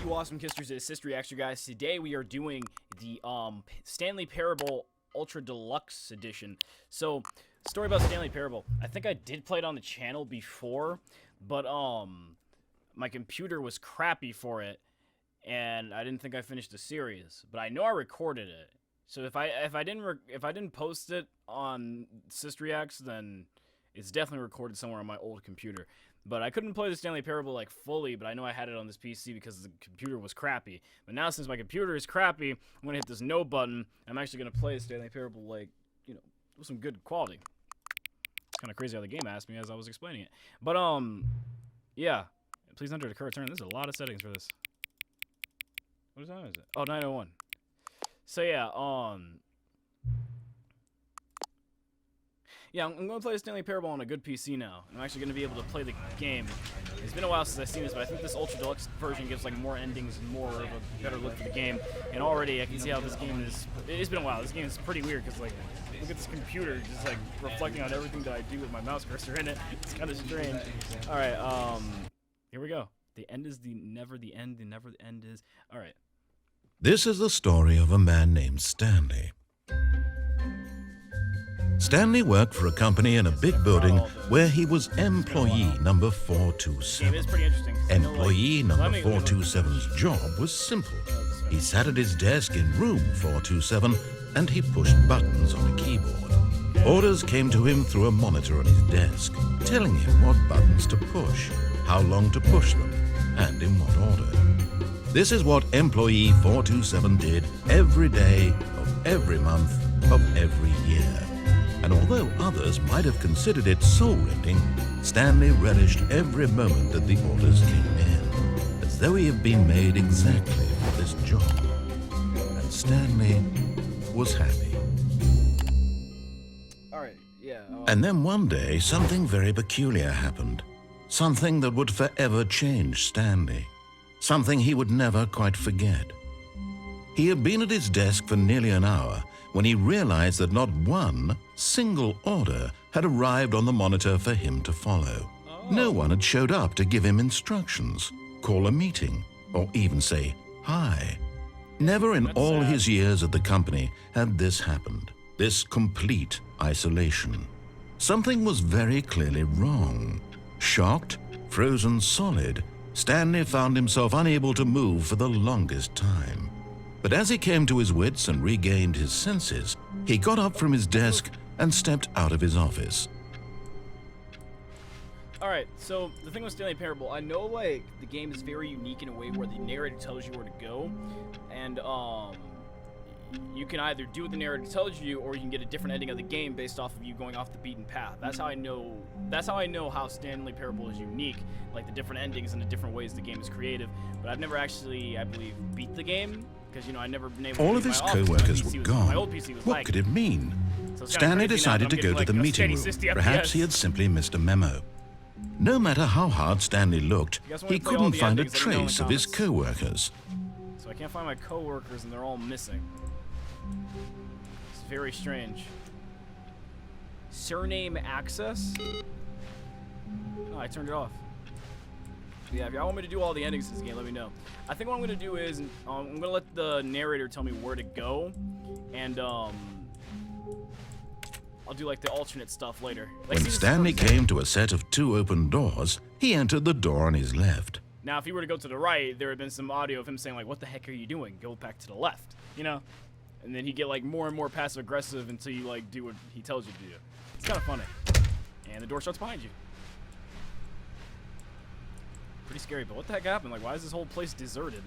you awesome kissers, it's CistReactZ, guys. Today we are doing the Stanley Parable Ultra Deluxe Edition. So, story about Stanley Parable. I think I did play it on the channel before, but my computer was crappy for it, and I didn't think I finished the series. But I know I recorded it. So if I didn't post it on CistReactZ, then it's definitely recorded somewhere on my old computer. But I couldn't play the Stanley Parable like fully, but I know I had it on this PC because the computer was crappy. But now since my computer is crappy, I'm gonna hit this no button. I'm actually gonna play the Stanley Parable like, you know, with some good quality. It's kind of crazy how the game asked me as I was explaining it. But yeah. Please enter the correct turn. There's a lot of settings for this. What time is it? Oh, 9:01. So yeah, yeah, I'm going to play the Stanley Parable on a good PC now. I'm actually going to be able to play the game. It's been a while since I've seen this, but I think this Ultra Deluxe version gives like more endings and more of a better look for the game. And already I can see how this game is. It's been a while. This game is pretty weird because like, look at this computer just like reflecting on everything that I do with my mouse cursor in it. It's kind of strange. All right, here we go. The end is never the end. The never the end is. All right. This is the story of a man named Stanley. Stanley worked for a company in a big building where he was employee number 427. It is pretty interesting. Employee number 427's job was simple. He sat at his desk in room 427 and he pushed buttons on a keyboard. Orders came to him through a monitor on his desk, telling him what buttons to push, how long to push them, and in what order. This is what employee 427 did every day of every month of every year. And although others might have considered it soul-rending, Stanley relished every moment that the orders came in, as though he had been made exactly for this job. And Stanley was happy. All right, yeah. And then one day, something very peculiar happened. Something that would forever change Stanley. Something he would never quite forget. He had been at his desk for nearly an hour when he realized that not one single order had arrived on the monitor for him to follow. No one had showed up to give him instructions, call a meeting, or even say hi. Never in all his years at the company had this happened, this complete isolation. Something was very clearly wrong. Shocked, frozen solid, Stanley found himself unable to move for the longest time. But as he came to his wits and regained his senses, he got up from his desk and stepped out of his office. Alright, so the thing with Stanley Parable, I know like the game is very unique in a way where the narrator tells you where to go, and you can either do what the narrator tells you, or you can get a different ending of the game based off of you going off the beaten path. That's how I know how Stanley Parable is unique, like the different endings and the different ways the game is creative. But I've never actually, I believe, beat the game, because, you know, I never been able to. All of his co-workers were gone. My old PC was What could it mean? So Stanley decided to go to the meeting room. Perhaps he had simply missed a memo. No matter how hard Stanley looked, he couldn't find a trace of his co-workers. So I can't find my co-workers, and they're all missing. It's very strange. Surname access? Oh, I turned it off. Yeah, if y'all want me to do all the endings of this game, let me know. I think what I'm going to do is, I'm going to let the narrator tell me where to go, and, I'll do, like, the alternate stuff later. Like, when Stanley came to a set of 2 open doors, he entered the door on his left. Now, if he were to go to the right, there would have been some audio of him saying, like, what the heck are you doing? Go back to the left, you know? And then he'd get, like, more and more passive-aggressive until you, like, do what he tells you to do. It's kind of funny. And the door shuts behind you. Pretty scary, but what the heck happened? Like, why is this whole place deserted?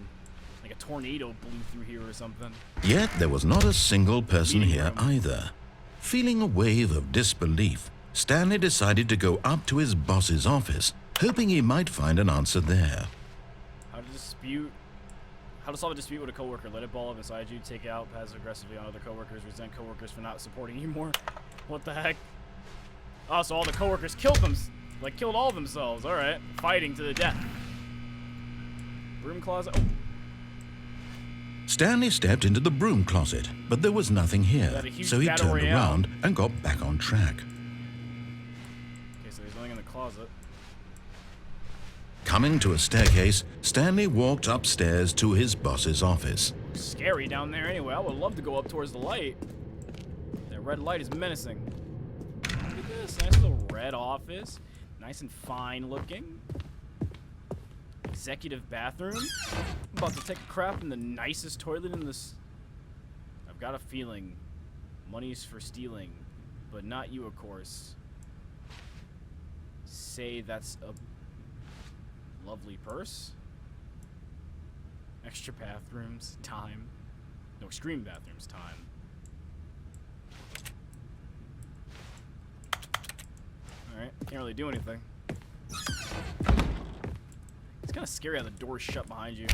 Like a tornado blew through here or something. Yet there was not a single person here either. Feeling a wave of disbelief, Stanley decided to go up to his boss's office, hoping he might find an answer there. How to solve a dispute with a coworker. Let it ball up inside you. Take out passive aggressively on other coworkers. Resent coworkers for not supporting you more. What the heck? Oh, so all the coworkers killed them. Like, killed all themselves. All right. Fighting to the death. Broom closet. Oh. Stanley stepped into the broom closet, but there was nothing here, so he turned around and got back on track. Okay, so there's nothing in the closet. Coming to a staircase, Stanley walked upstairs to his boss's office. Scary down there anyway. I would love to go up towards the light. That red light is menacing. Look at this. Nice little red office. Nice and fine looking. Executive bathroom. About to take a crap in the nicest toilet in this. I've got a feeling money's for stealing, but not you, of course. Say that's a lovely purse. Extra bathrooms, time. No, extreme bathrooms, time. Alright, can't really do anything. It's kind of scary how the door's shut behind you.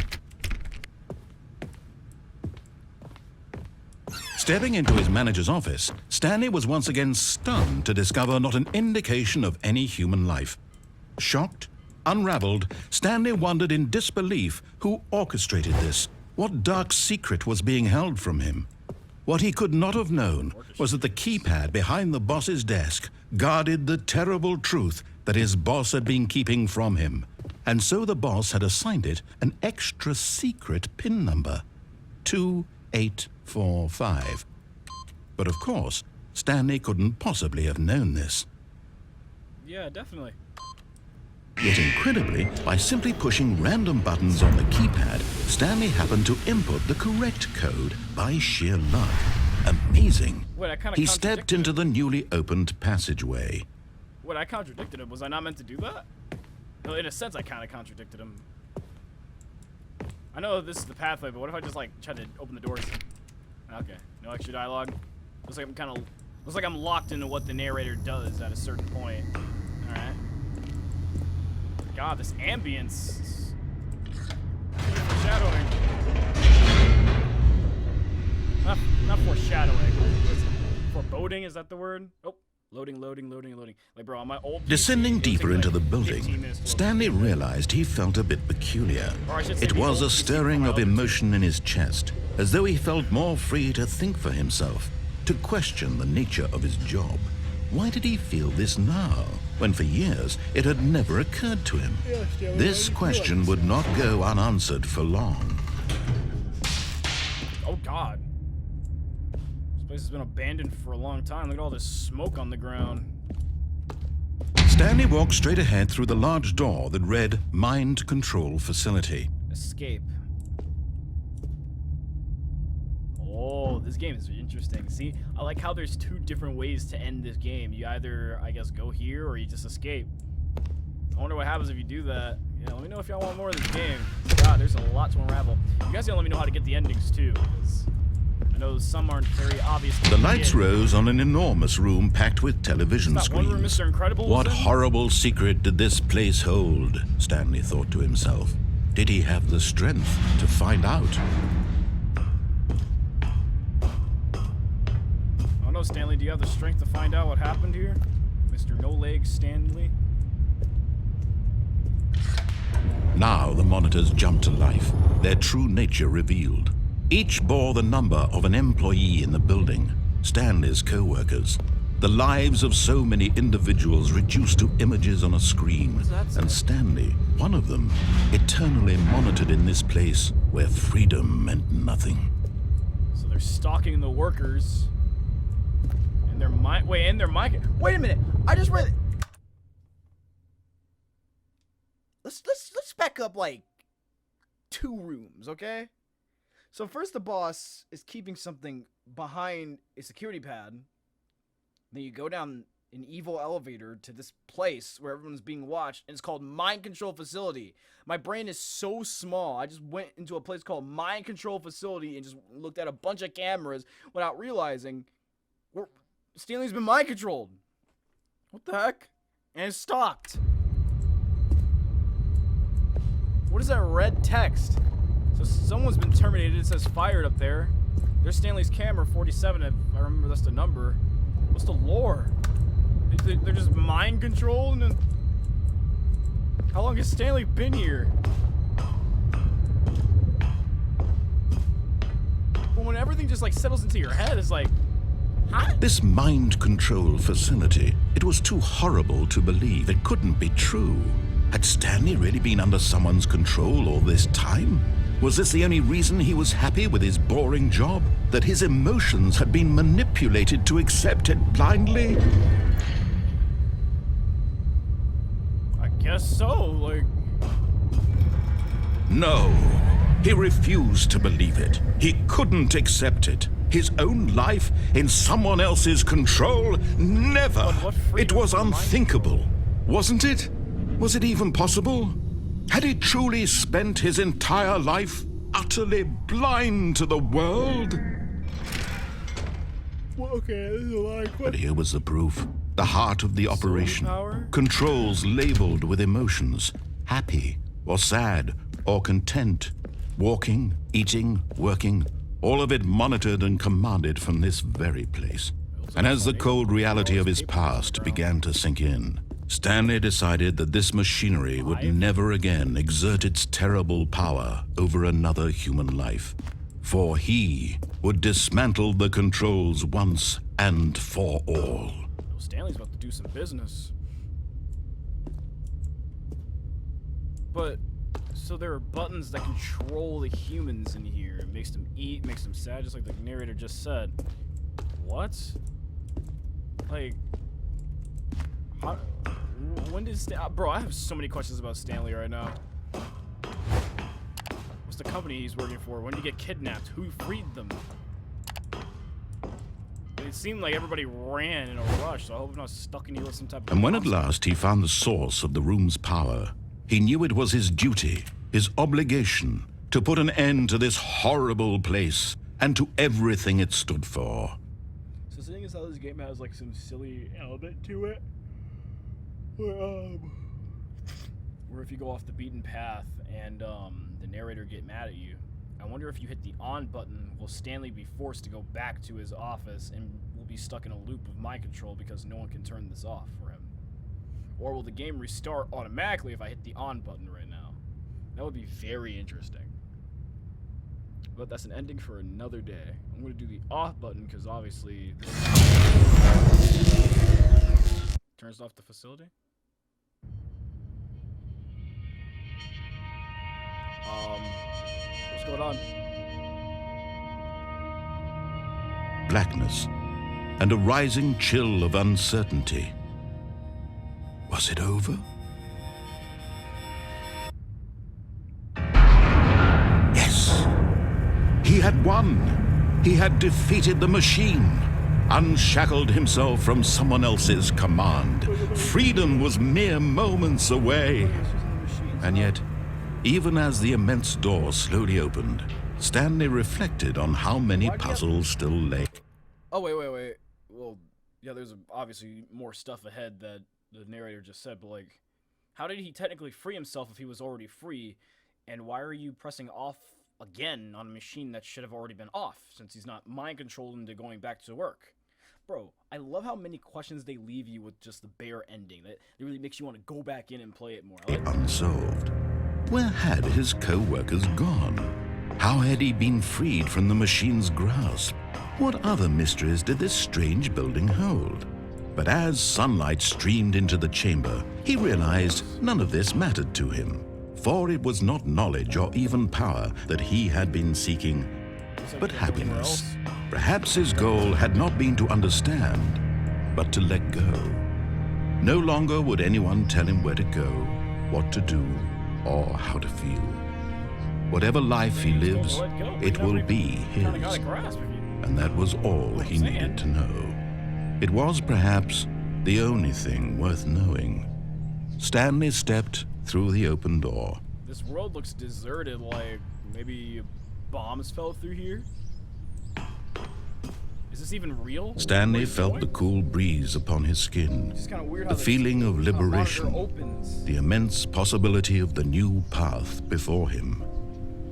Stepping into his manager's office, Stanley was once again stunned to discover not an indication of any human life. Shocked, unraveled, Stanley wondered in disbelief who orchestrated this, what dark secret was being held from him. What he could not have known was that the keypad behind the boss's desk guarded the terrible truth that his boss had been keeping from him. And so the boss had assigned it an extra secret PIN number, 2845. But of course, Stanley couldn't possibly have known this. Yeah, definitely. Yet incredibly, by simply pushing random buttons on the keypad, Stanley happened to input the correct code by sheer luck. Amazing. Wait, I kinda He stepped into the newly opened passageway. Wait, I contradicted him. Was I not meant to do that? Well, in a sense, I kind of contradicted him. I know this is the pathway, but what if I just like tried to open the doors? Okay, no extra dialogue. Looks like I'm locked into what the narrator does at a certain point. All right. God, this ambience. Foreshadowing. Not foreshadowing. Foreboding, is that the word? Oh, loading. Like, bro, on my old PC, Descending deeper into the 15 building, minutes to load. Stanley realized he felt a bit peculiar. Or I should say It the was old a PC stirring file of emotion in his chest, as though he felt more free to think for himself, to question the nature of his job. Why did he feel this now, when for years it had never occurred to him? This question would not go unanswered for long. Oh God. This place has been abandoned for a long time. Look at all this smoke on the ground. Stanley walked straight ahead through the large door that read Mind Control Facility. Escape. Oh, this game is interesting. See, I like how there's two different ways to end this game. You either, I guess, go here or you just escape. I wonder what happens if you do that. Yeah, let me know if y'all want more of this game. God, there's a lot to unravel. You guys gotta let me know how to get the endings too, because I know some aren't very obvious. The lights rose on an enormous room packed with television Is that one room screens. Mr. Incredible What was in? horrible secret did this place hold? Stanley thought to himself. Did he have the strength to find out? I don't know, Stanley, do you have the strength to find out what happened here? Mr. No Legs Stanley? Now the monitors jumped to life, their true nature revealed. Each bore the number of an employee in the building, Stanley's co-workers. The lives of so many individuals reduced to images on a screen. And Stanley, one of them, eternally monitored in this place where freedom meant nothing. So they're stalking the workers. And they're wait a minute! I just read. Let's back up like 2 rooms, okay? So first the boss is keeping something behind a security pad. Then you go down an evil elevator to this place where everyone's being watched, and it's called Mind Control Facility. My brain is so small. I just went into a place called Mind Control Facility and just looked at a bunch of cameras without realizing Stanley's been mind controlled. What the heck? And it's stopped. What is that red text? So someone's been terminated. It says fired up there. There's Stanley's camera, 47, if I remember that's the number. What's the lore? They're just mind controlled? And how long has Stanley been here? But when everything just like settles into your head, it's like, huh? This mind control facility, it was too horrible to believe. It couldn't be true. Had Stanley really been under someone's control all this time? Was this the only reason he was happy with his boring job? That his emotions had been manipulated to accept it blindly? I guess so, like... No. He refused to believe it. He couldn't accept it. His own life in someone else's control? Never. It was unthinkable, wasn't it? Was it even possible? Had he truly spent his entire life utterly blind to the world? Well, okay, this is a lot of But questions. here was the proof. The heart of the operation. Power? Controls labeled with emotions. Happy, or sad, or content. Walking, eating, working. All of it monitored and commanded from this very place. And as the cold reality of his past began to sink in, Stanley decided that this machinery would never again exert its terrible power over another human life. For he would dismantle the controls once and for all. Well, Stanley's about to do some business. But, so there are buttons that control the humans in here. It makes them eat, makes them sad, just like the narrator just said. What? Like, how, when did bro, I have so many questions about Stanley right now. What's the company he's working for? When did he get kidnapped? Who freed them? It seemed like everybody ran in a rush, so I hope I'm not stuck in here with some type of... And when at last he found the source of the room's power, he knew it was his duty, his obligation, to put an end to this horrible place and to everything it stood for. So seeing as how this game has like some silly element to it, where if you go off the beaten path and the narrator get mad at you, I wonder if you hit the on button, will Stanley be forced to go back to his office and will be stuck in a loop of mind control because no one can turn this off for him? Or will the game restart automatically if I hit the on button right now? That would be very interesting. But that's an ending for another day. I'm going to do the off button because obviously this turns off the facility. What's going on? Blackness and a rising chill of uncertainty. Was it over? Yes. He had won. He had defeated the machine, unshackled himself from someone else's command. Freedom was mere moments away. And yet, even as the immense door slowly opened, Stanley reflected on how many puzzles still lay. Oh, wait. Well, yeah, there's obviously more stuff ahead that the narrator just said, but like, how did he technically free himself if he was already free? And why are you pressing off again on a machine that should have already been off, since he's not mind controlled into going back to work? Bro, I love how many questions they leave you with just the bare ending. That it really makes you want to go back in and play it more. Unsolved. Where had his co-workers gone? How had he been freed from the machine's grasp? What other mysteries did this strange building hold? But as sunlight streamed into the chamber, he realized none of this mattered to him. For it was not knowledge or even power that he had been seeking, but happiness. Perhaps his goal had not been to understand, but to let go. No longer would anyone tell him where to go, what to do, or how to feel. Whatever life he lives, it will be his. And that was all he needed to know. It was perhaps the only thing worth knowing. Stanley stepped through the open door. This world looks deserted, like maybe bombs fell through here? Is this even real? Stanley felt the cool breeze upon his skin, the feeling of liberation, the immense possibility of the new path before him.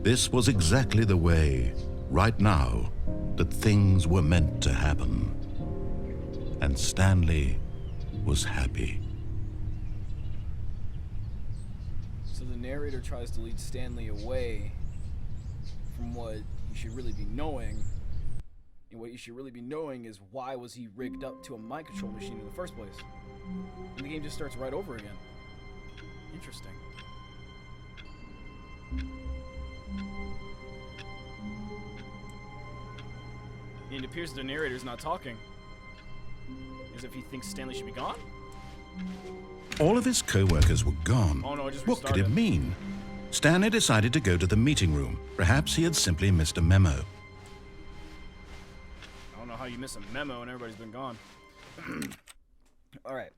This was exactly the way, right now, that things were meant to happen. And Stanley was happy. So the narrator tries to lead Stanley away from what he should really be knowing. And what you should really be knowing is why was he rigged up to a mind control machine in the first place. And the game just starts right over again. Interesting. And it appears the narrator's not talking. As if he thinks Stanley should be gone? All of his co-workers were gone. Oh no, it just What could restarted. it mean? Stanley decided to go to the meeting room. Perhaps he had simply missed a memo. I don't know how you miss a memo and everybody's been gone. Alright.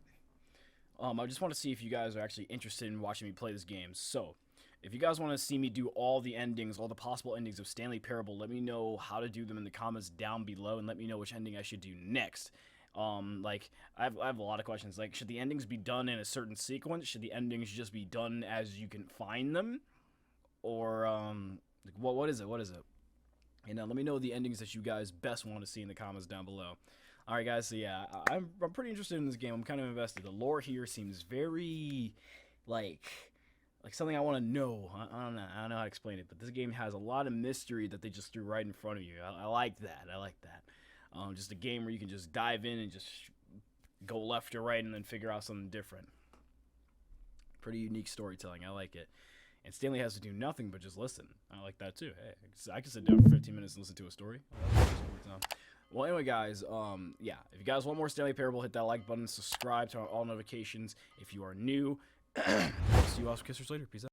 I just want to see if you guys are actually interested in watching me play this game. So, if you guys want to see me do all the endings, all the possible endings of Stanley Parable, let me know how to do them in the comments down below, and let me know which ending I should do next. Like, I have a lot of questions. Like, should the endings be done in a certain sequence? Should the endings just be done as you can find them? Or, like, what is it? What is it? And let me know the endings that you guys best want to see in the comments down below. Alright guys, so yeah, I'm pretty interested in this game. I'm kind of invested. The lore here seems very, like something I want to know. I don't know how to explain it, but this game has a lot of mystery that they just threw right in front of you. I like that. I like that. Just a game where you can just dive in and just go left or right and then figure out something different. Pretty unique storytelling. I like it. And Stanley has to do nothing but just listen. I like that too. Hey, I can sit down for 15 minutes and listen to a story. Well, anyway, guys, yeah, if you guys want more Stanley Parable, hit that like button, subscribe to all notifications if you are new. See you all for Kissers later. Peace out.